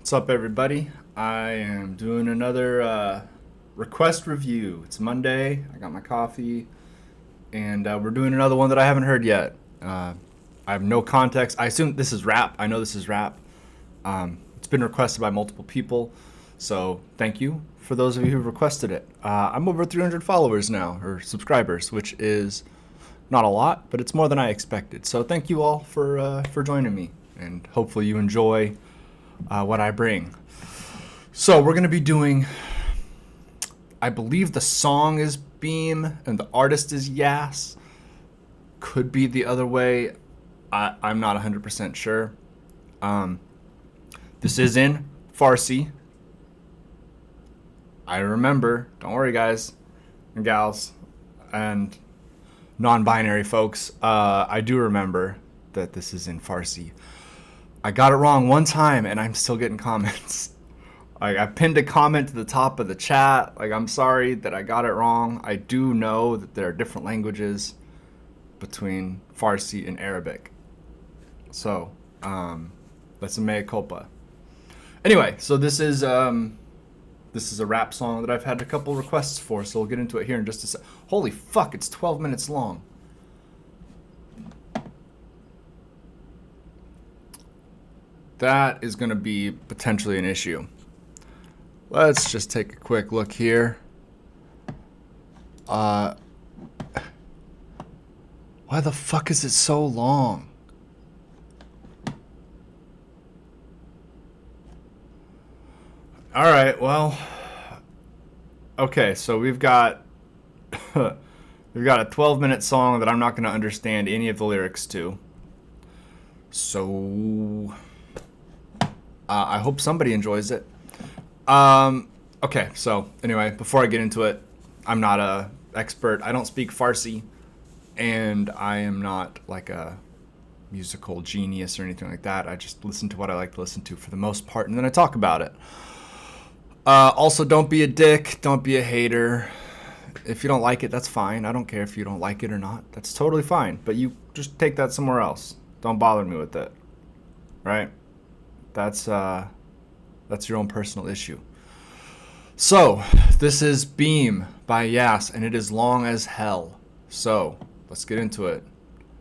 What's up, everybody? I am doing another request review. It's Monday. I got my coffee, and we're doing another one that I haven't heard yet. I have no context. I assume this is rap. I know this is rap. It's been requested by multiple people, so thank you for those of you who requested it. I'm over 300 followers now, or subscribers, which is not a lot, but it's more than I expected. So thank you all for joining me, and hopefully you enjoy what I bring. So we're gonna be doing, I believe the song is BEEM and the artist is YAS. Could be the other way. I'm not 100% sure. This is in Farsi. I remember, don't worry guys and gals and non-binary folks, I do remember that this is in Farsi. I got it wrong one time and I'm still getting comments. I pinned a comment to the top of the chat. I'm sorry that I got it wrong. I do know that there are different languages between Farsi and Arabic. So, that's a mea culpa. Anyway, so this is a rap song that I've had a couple requests for, so we'll get into it here in just a sec. Holy fuck, it's 12 minutes long. That is going to be potentially an issue. Let's just take a quick look here. Why the fuck is it so long? All right, well, okay, so we've got a 12-minute song that I'm not going to understand any of the lyrics to. So I hope somebody enjoys it. Okay, so anyway, before I get into it, I'm not a expert. I don't speak Farsi, and I am not like a musical genius or anything like that. I just listen to what I like to listen to for the most part, and then I talk about it. Also, don't be a dick. Don't be a hater. If you don't like it, that's fine. I don't care if you don't like it or not. That's totally fine. But you just take that somewhere else. Don't bother me with it. Right? That's your own personal issue. So, this is BEEM by YAS, and it is long as hell. So, let's get into it.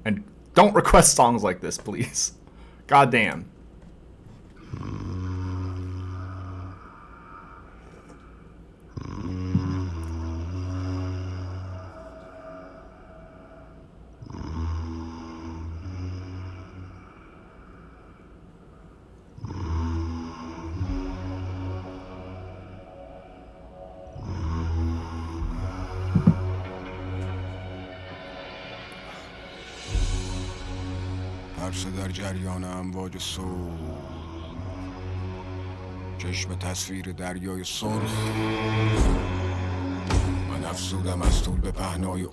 And don't request songs like this, please. Goddamn. پرسه در جریان امواج صبح، چشم تصویر دریای سرخ. من افزودم از طول به پهنای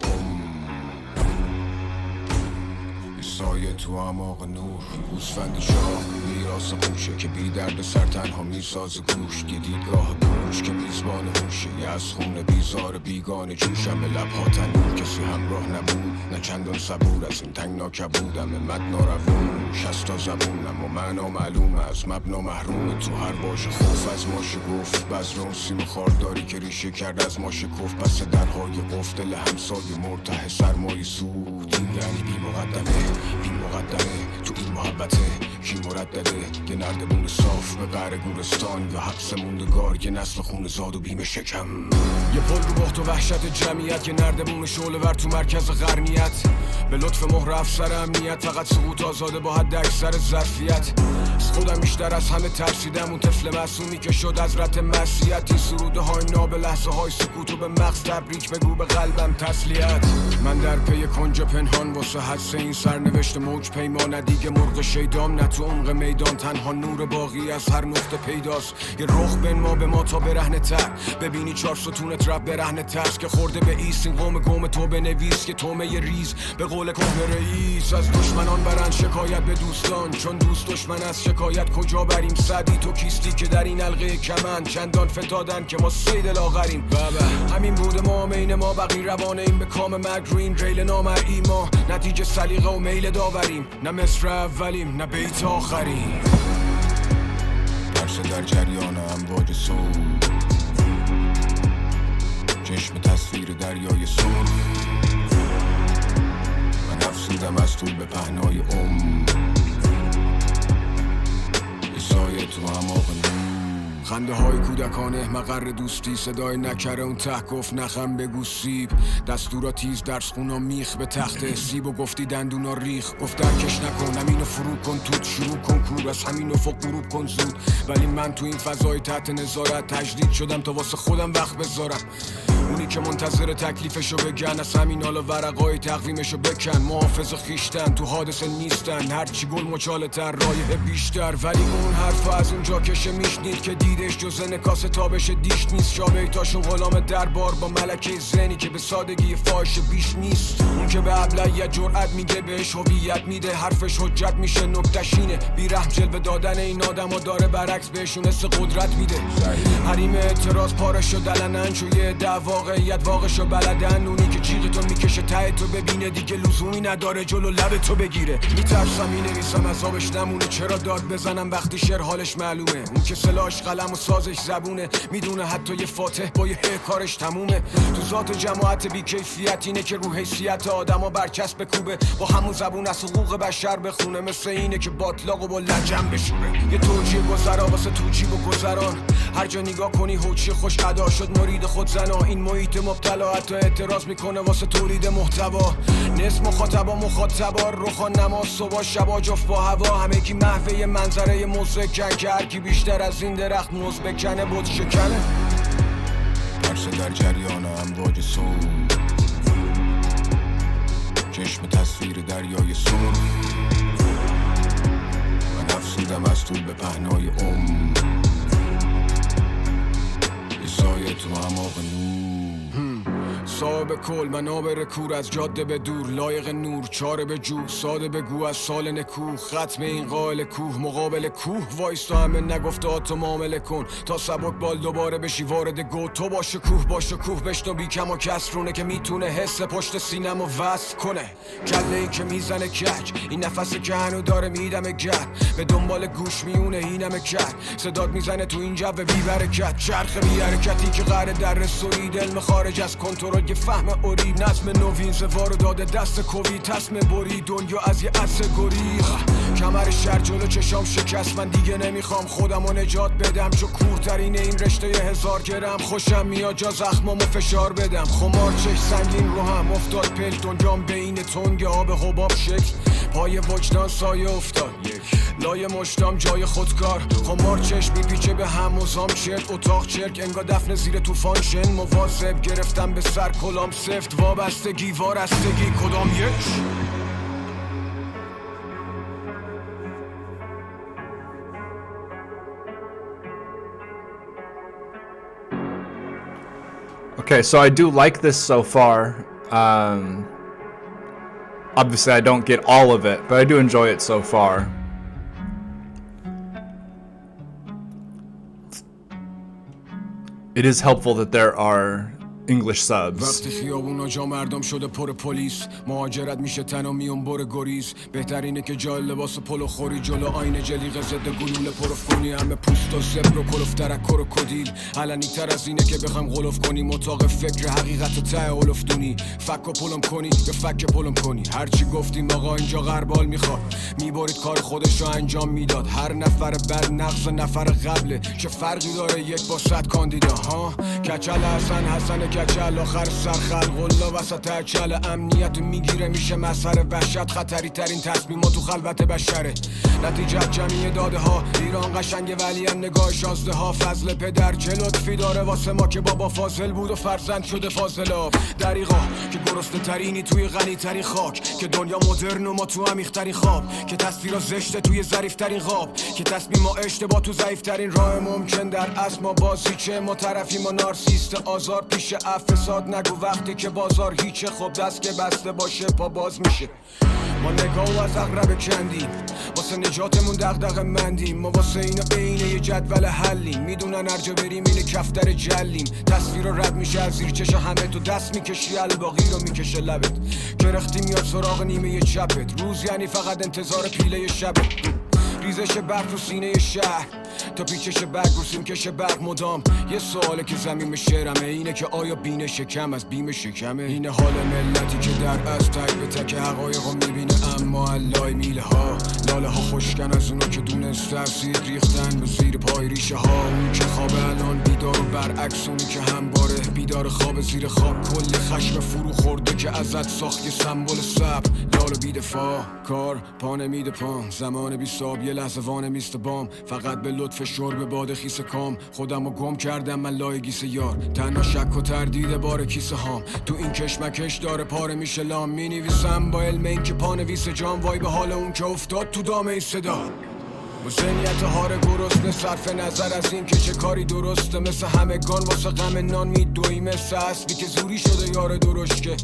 سایه تو اعماق نور. گوسفند شاه میراث قوشه که بی درد سر تنها میساز گوش. یه دیدگاه پوش که میزبان هوشه، یه از خون بیزار بیگانه جوشم. به لبها تنور کسی همراه نبود، نه چندان صبور از این تنگنا کبودم. مد ناروون 60 تا زبونم و معنا معلومه، از مبنا محرومه. تو هر باش خوف از ما شگفت، بذر اون سیم خارداری که ریشه کرد از ما شکفت. پس درهای قفل دل همسایه مرتاح سرمایه سود. این یعنی بی مقدمه تو این محبته کی مردده. یه نردبون صاف به قعر گورستان، یا حبس موندگار یه نسل خون زاد و بیم شکم. یه پل رو بخت و وحشت جمعیت، یه نردبون شعله ور تو مرکز غرنیت. به لطف مهر افسر امنیت، فقط سقوط آزاده با حد اکثر ظرفیت. از خودم بیشتر از همه ترسیدم، اون طفل معصومی که شد از رت معصیت. این سروده های ناب لحظه های سکوت و به مغز تبریک بگو، به قلبم تسلیت. من در پی کنج پنهان واسه حدس این سرنوشت موج پیمانه. دیگه مرغ شیدام نه تو عمق میدان، تنها نور باقی از هر نقطه پیداست. یه رخ بین ما به ما تا برهنه تر، ببینی 4 ستون ترپ برهنه ترس که خورده به ایست. این قوم گم تو بنویس که تومه ریز به قول کهنه رئیس. از دشمنان برن شکایت به دوستان، چون دوست دشمن از شکایت کجا بریم. سعدی تو کیستی که در این حلقه کمند چندان فتادن که ما سید لاغریم. بابا همین بود ما بین ما بقی روانه این به کام مرگ رو این ریل نامرئی. ما نتیجه سلیقه و میل داوریم، نه مصر اولیم نه بیت آخریم. پرسه در در جریان امواج صوت، چشم تصویر دریای سرخ و نفسیدم از طول به پهنای یه سایه تو اعماق نور. خنده های کودکانه مقر دوستی، صدای نکره اون ته گفت نخم بگو سیب، دستورا تیز درس خونا میخ به تخته سیب و گفتی دندونا ریخ، گفت درکش نکن همینو فرو کن توت شروع کن کور از همینو فوق غروب کن زود. ولی من تو این فضای تحت نظارت تجدید شدم تا واسه خودم وقت بذارم، اونی که منتظر تکلیفشو بگن از همین حالا ورقای تقویمشو بکن. محافظ خیشتن تو حادثه نیستن، هرچی گل مچالتر رایه بیشتر، ولی اون حرفا از اونجا کشه میشنید که دیدش جز نکاس تابش دیش نیست. شابیتاشون غلام دربار با ملکه زنی که به سادگی فاحش بیش نیست. اون که به ابلهیت جرأت میگه بهش هویت میده، حرفش حجت میشه نکتشینه. بیرحم جلوه دادن این آدما داره برعکس بهشون حس قدرت میده. حریم اعتراض پارشو دلنن چوی دعوا واقعیت واقعشو بلدن، اونی که جیغ تو میکشه ته تو ببینه دیگه لزومی نداره جلو لب تو بگیره. میترسم مینویسم عذابش نمونه، چرا داد بزنم وقتی شعر حالش معلومه. اون که سلاحش قلم و سازش زبونه، میدونه حتی یه فاتح با یه کارش تمومه. تو ذات جماعت بیکیفیت اینه که رو حیثیت آدما برچسب بکوبه، با همون زبون از حقوق بشر بخونه. مثل اینه که باطلاقو با لجن بشوره، یه توجیه گذرا واسه توجیب و گذران. هر جا نگاه کنی حوچی خوش ادا شد مرید خود زنا. این محیط مبتلا حتی اعتراض میکنه واسه تولید محتوا. نصف مخاطبا روخان نماز صبح شبا جفت با هوا، همگی محوه منظره مزکن که هرکی بیشتر از این درخت موز بکنه بود شکنه. ترس در جریان امواج صوت، چشم تصویر دریای سرخ و نفسیدم از طول به پهنای یه سایه تو اعماق نور. صاحب کل منابر کور از جاده به دور، لایق نور چاره به جو ساده بگو از سال نکوه. ختم این قائل کوه مقابل کوه وایستا، همه نگفته تو معامله کن تا سبک بال دوباره بشی وارد گو. تو باشه کوه بشنو بی کم و کسرونه که میتونه حس پشت سینم و وصل کنه. کله ای که میزنه کج، این نفس که هنو داره میدم گرد، به دنبال گوش میونه اینم کرد. صدات میزنه تو این جو بی برکت، چرخ بی حرکتی که قراره در رسوید. علم خارج از کنترل که فهم اوری، نظم نوین زوارو داده دست کوی. تصم بری دنیا از یه عصر گریخ، کمر شر جلو چشام شکست. من دیگه نمیخوام خودمو نجات بدم، چو کورترین این رشته 1000 گرم. خوشم میاد جا زخمامو فشار بدم، خمار چش سنگین رو هم افتاد پل. دنیام بین تنگ آب حباب شکل، پای وجدان سایه افتاد لای مشتام جای خودکار. خمار چشم میپیچه به هم مزام چرک، اتاق چرک انگا دفن زیر توفان شن. مواظب گرفتم به سر کلام سفت، وابستگی وارستگی کدام یک. Okay, so I do like this so far. Obviously, I don't get all of it, but I do enjoy it so far. It is helpful that there are English subs. وقتی خیابونا جا مردم شده پر پلیس، مهاجرت میشه تنها میون بر گریز. بهترینه که جای لباس پلو خوری جلو آینه جلیقه ضد گلوله پروف کنی. همه پوست و زبر و کلوف ترکر و کدیل، علنی تر از اینه که بخوام غلوف کنی. اتاق فکر حقیقت و ته اولفتونی، فک و پلم کنی یا فک پلم کنی. هرچی گفتیم آقا اینجا غربال میخواد، میبارید کار خودش رو انجام میداد. هر نفر بعد نقض نفر قبله، چه فرقی داره یک با 100 کاندیدا ها. کچل حسن کچل آخر سرخل غلا وسط اچل. امنیت میگیره میشه مسخره، وحشت خطری ترین تصمیمات تو خلوت بشره. نتیجه جمعی داده ها، ایران قشنگه ولی هم نگاه شازده ها. فضل پدر چه لطفی داره واسه ما که بابا فاضل بود و فرزند شده فاضلاب. دریغا که گرسنه ترینی توی غنی ترین خاک، که دنیا مدرن و ما تو عمیق ترین خواب. که تصویرا زشته توی ظریف ترین خواب، که تصمیم ما اشتباه تو ضعیف ترین راه ممکن. در اصل ما بازی چه ما طرفیم و نارسیست آزار پیش فساد. نگو وقتی که بازار هیچه، خب دست که بسته باشه پا باز میشه. ما نگاه از اقرب کندیم، واسه نجاتمون دغدغه مندیم. ما واسه اینا عینه یه جدول حلیم، میدونن هر جا بریم اینه کفتر جلیم. تصویر رو رد میشه از زیر چش همه، تو دست میکشی الباقی رو میکشه لبت. کرختی میاد سراغ نیمه چپت، روز یعنی فقط انتظار پیله شبت. ریزش برف تو سینه شهر تا پیچش برگ رو سیمکش برق مدام. یه سواله که زمین شعرمه، اینه که آیا بین شکم از بیم شکمه؟ اینه حال ملتی که در از تک به تک حقایق رو میبینه، اما علای میله ها لاله ها خوشکن از اونو که دونست ترسید ریختن به زیر پای ریشه ها. اون که خواب الان بیدار و برعکس اونی که همباره بیدار خواب زیر خاک. کلی خشم فرو خورده که ازت ساخت یه سمبل سب لال و بیدفاع. کار پا نمیده پام، زمان بی ساب یه لحظه وانه میست بام. فقط به لطف شرب باد خیس کام خودم رو گم کردم من لای گیس یار. تنها شک و تردید بار کیسه هام تو این کشمکش داره پاره میشه لام. می نویسم با علم این که پانویس جام، وای به حال اون که افتاد تو دامه صدا. با ذهنیت هار گرسنه صرف نظر از این که چه کاری درسته، مثل همگان واسه غم نان میدوی، مثل اصلی که زوری شده یار درشکه.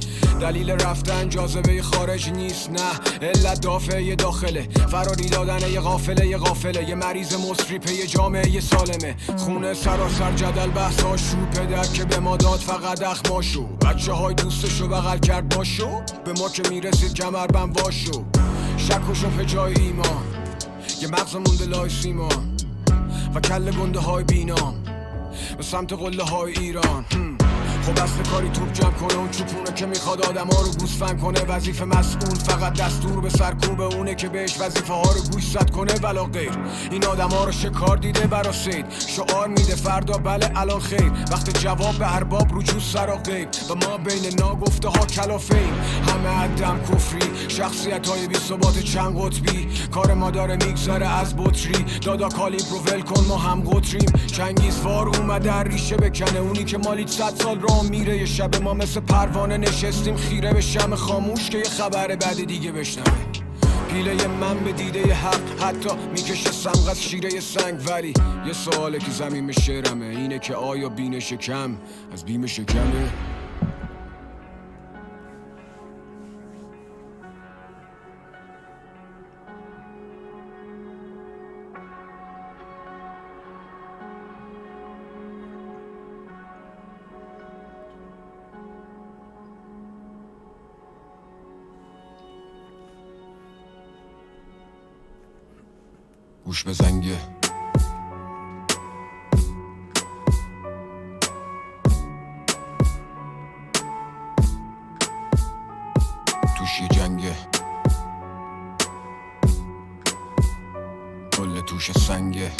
دلیل رفتن جاذبه خارج نیست، نه علت دافعه داخله. فراری دادن یه غافله، یه مریض مصری پی جامعه یه سالمه. خونه سراسر جدل بحثا شو، پدر که به ما داد فقط اخماشو. بچه های دوستشو بغل کرد باشو، به ما که میرسید کمربند واشو. شک و شبه جای ایمان، یه مغز مونده لای سیمان و کل گنده های بینام به سمت قله های ایران. خب اصل کاری توپ جمع کنه، اون چوپونه که میخواد آدم ها رو گوسفند کنه. وظیفه مسئول فقط دستور به سرکوب اونه که بهش وظیفه ها رو گوشزد کنه ولا غیر. این آدم ها رو شکار دیده برا سید، شعار میده فردا بله الان خیر. وقت جواب به ارباب رجوع سر و غیب و ما بین ناگفته ها کلافیم. همه عدم کفری، شخصیت های بی ثبات چند قطبی. کار ما داره میگذره از بطری، دادا کالیبر رو ول کن ما هم قطریم. چنگیزوار اومده ریشه بکنه، اونی که مالی 100 سال راه میره. یه شب ما مثل پروانه نشستیم خیره به شم خاموش که یه خبر بعد دیگه بشنوه. پیله من به دیده حق حتی میکشه سمغ از شیره سنگ. ولی یه سواله که زمین شعرمه، اینه که آیا بین شکم از بیم شکمه؟ گوش به زنگه توش یه جنگه، کل توش سنگه.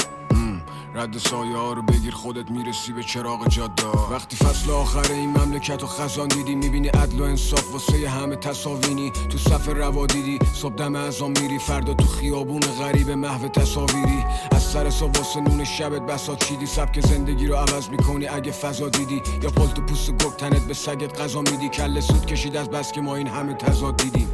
رد سایه ها رو بگیر خودت میرسی به چراغ جاده. وقتی فصل آخر این مملکت و خزان دیدی، میبینی عدل و انصاف واسه همه تصاوینی. تو صف روا دیدی صبح دم ازام میری، فردا تو خیابون غریب محو تصاویری. از سر صبح واسه نون شبت بساط چیدی، سبک زندگی رو عوض میکنی اگه فضا دیدی. یا پل تو پوست گرگ تنت به سگت غذا میدی. کله سود کشید از بس که ما این همه تضاد دیدیم.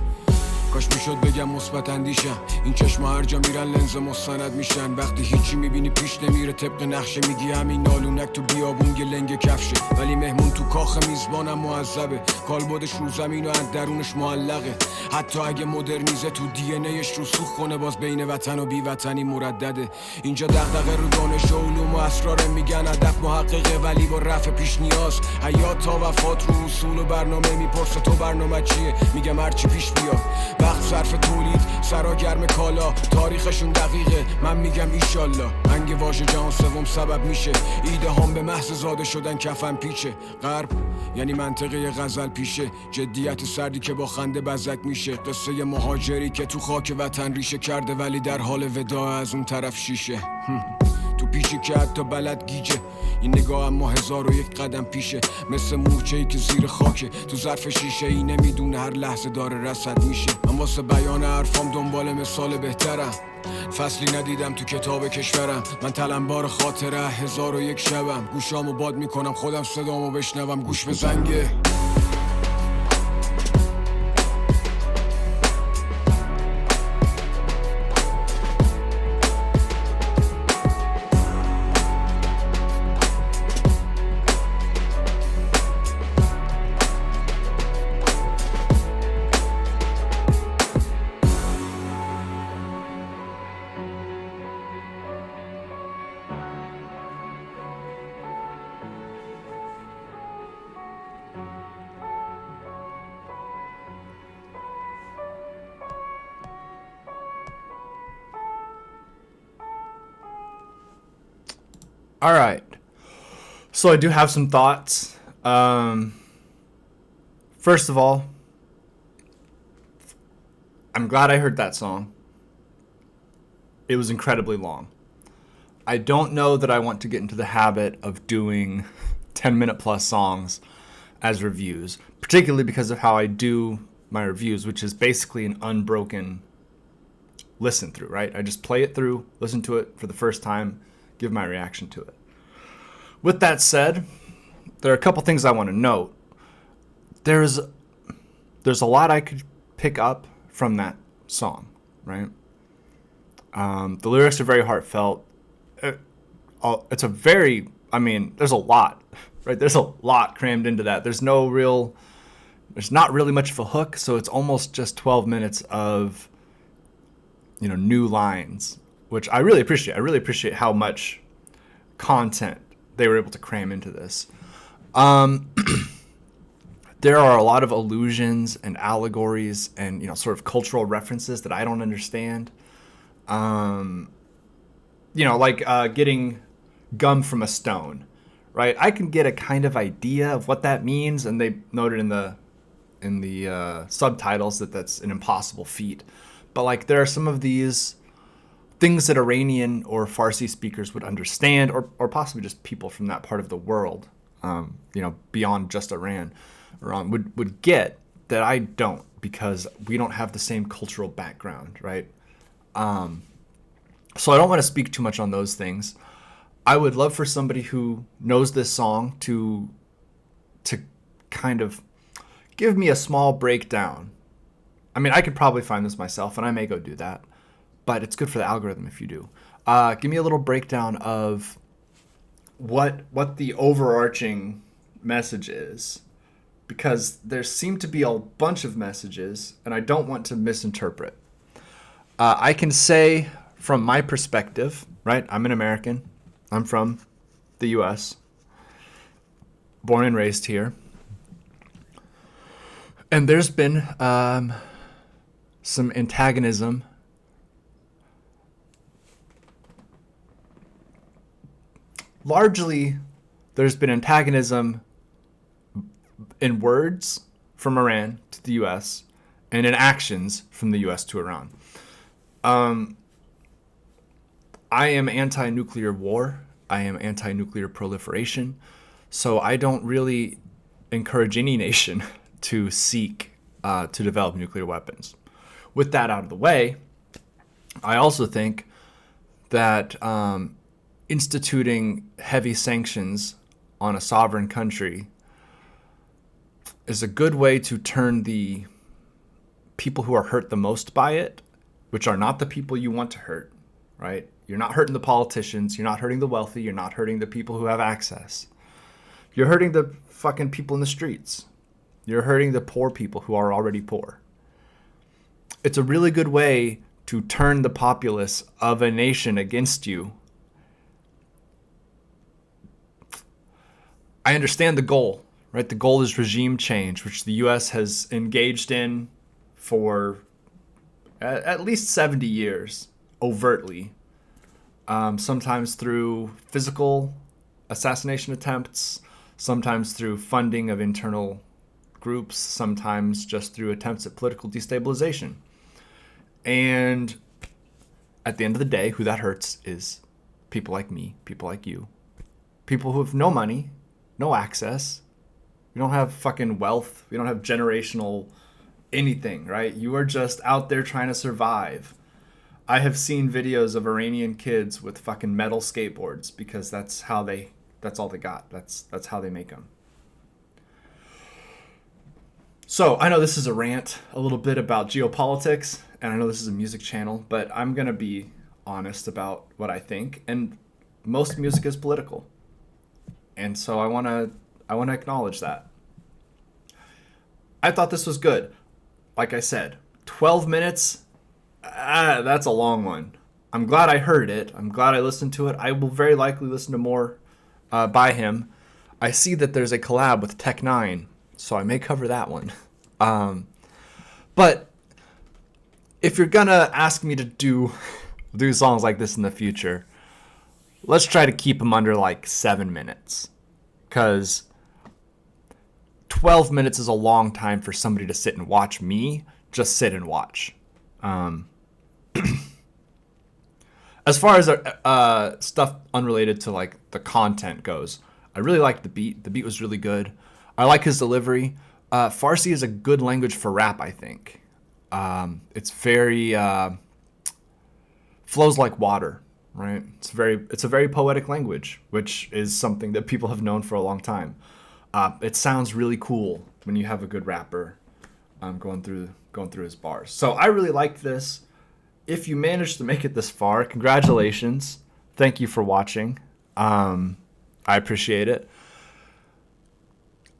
کاش میشد بگم مثبت اندیشم، این چشما هر جا میرن لنز مستند میشن. وقتی هیچی میبینی پیش نمیره طبق نقشه، میگی همین نالونک تو بیابون یه لنگ کفشه. ولی مهمون تو کاخ میزبانم معذبه، کالبدش رو زمین و از درونش معلقه. حتی اگه مدرنیزه تو دی ان ایش رو سوخ کنه، باز بین وطن و بی وطنی مردده. اینجا دغدغه رو دانش و علوم و اسرار، میگن هدف محققه ولی با رفع پیش نیاز. حیات تا وفات رو اصول و برنامه، میپرسه تو برنامه چیه؟ میگم هرچی پیش بیاد. وقت صرف تولید سرا گرم کالا، تاریخشون دقیقه من میگم ایشالله. رنگ واژه جهان سوم سبب میشه ایده هم به محض زاده شدن کفن پیچه. غرب یعنی منطقه غزل پیشه، جدیت سردی که با خنده بزک میشه. قصه مهاجری که تو خاک وطن ریشه کرده ولی در حال وداع از اون طرف شیشه. تو پیشی که حتی بلد گیجه، این نگاه اما 1001 قدم پیشه. مثل مورچه‌ای که زیر خاکه تو ظرف شیشه ای، نمیدونه هر لحظه داره رصد میشه. من واسه بیان حرفام دنبال مثال بهترم، فصلی ندیدم تو کتاب کشورم. من تلمبار خاطره 1001 شبم، گوشامو باد میکنم خودم صدامو بشنوم. گوش به زنگه All right. So I do have some thoughts. First of all, I'm glad I heard that song. It was incredibly long. I don't know that I want to get into the habit of doing 10-minute plus songs as reviews, particularly because of how I do my reviews, which is basically an unbroken listen through, right? I just play it through, listen to it for the first time, give my reaction to it. With that said, there are a couple things I want to note. There's a lot I could pick up from that song, right? The lyrics are very heartfelt. It's a very, there's a lot, right? There's a lot crammed into that. There's not really much of a hook, so it's almost just 12 minutes of, new lines, which I really appreciate. I really appreciate how much content they were able to cram into this. There are a lot of allusions and allegories and, sort of cultural references that I don't understand. Getting gum from a stone, right? I can get a kind of idea of what that means, and they noted in the subtitles that that's an impossible feat. But there are some of these things that Iranian or Farsi speakers would understand, or possibly just people from that part of the world, beyond just Iran, would get that I don't, because we don't have the same cultural background, right? So I don't want to speak too much on those things. I would love for somebody who knows this song to kind of give me a small breakdown. I could probably find this myself, and I may go do that, but it's good for the algorithm if you do. Give me a little breakdown of what the overarching message is, because there seem to be a bunch of messages, and I don't want to misinterpret. I can say from my perspective, right? I'm an American. I'm from the U.S., born and raised here. And there's been some antagonism largely. There's been antagonism in words from Iran to the U.S. and in actions from the U.S. to Iran. I am anti-nuclear war. I am anti-nuclear proliferation. So I don't really encourage any nation to seek to develop nuclear weapons. With that out of the way, I also think that instituting heavy sanctions on a sovereign country is a good way to turn the people who are hurt the most by it, which are not the people you want to hurt, right? You're not hurting the politicians. You're not hurting the wealthy. You're not hurting the people who have access. You're hurting the fucking people in the streets. You're hurting the poor people who are already poor. It's a really good way to turn the populace of a nation against you. I understand the goal, right? The goal is regime change, which the U.S. has engaged in for at least 70 years, overtly. Sometimes through physical assassination attempts, sometimes through funding of internal groups, sometimes just through attempts at political destabilization. And at the end of the day, who that hurts is people like me, people like you, people who have no money, no access. We don't have fucking wealth. We don't have generational anything, right? You are just out there trying to survive. I have seen videos of Iranian kids with fucking metal skateboards because that's all they got. That's how they make them. So I know this is a rant a little bit about geopolitics, and I know this is a music channel, but I'm going to be honest about what I think. And most music is political. And so I want to acknowledge that. I thought this was good. Like I said, 12 minutes, that's a long one. I'm glad I heard it. I'm glad I listened to it. I will very likely listen to more by him. I see that there's a collab with Tech 9, so I may cover that one. But if you're going to ask me to do songs like this in the future, let's try to keep them under like 7 minutes, because 12 minutes is a long time for somebody to sit and watch me just sit and watch. As far as stuff unrelated to like the content goes, I really liked the beat. The beat was really good. I like his delivery. Farsi is a good language for rap, I think. It's very flows like water, right? It's a very poetic language, which is something that people have known for a long time. It sounds really cool when you have a good rapper going through his bars. So I really liked this. If you managed to make it this far, congratulations. Thank you for watching. I appreciate it.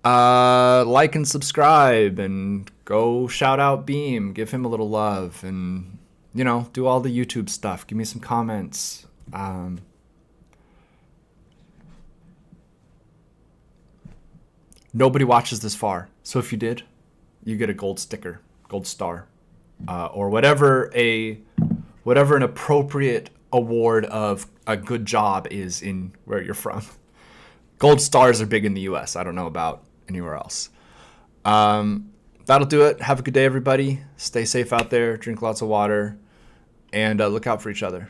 Like and subscribe, and go shout out BEEM. Give him a little love, and do all the YouTube stuff. Give me some comments. Nobody watches this far, so if you did, you get a gold sticker, gold star, or whatever an appropriate award of a good job is in where you're from. Gold stars are big in the US. I don't know about anywhere else. That'll do it. Have a good day, everybody. Stay safe out there. Drink lots of water. And look out for each other.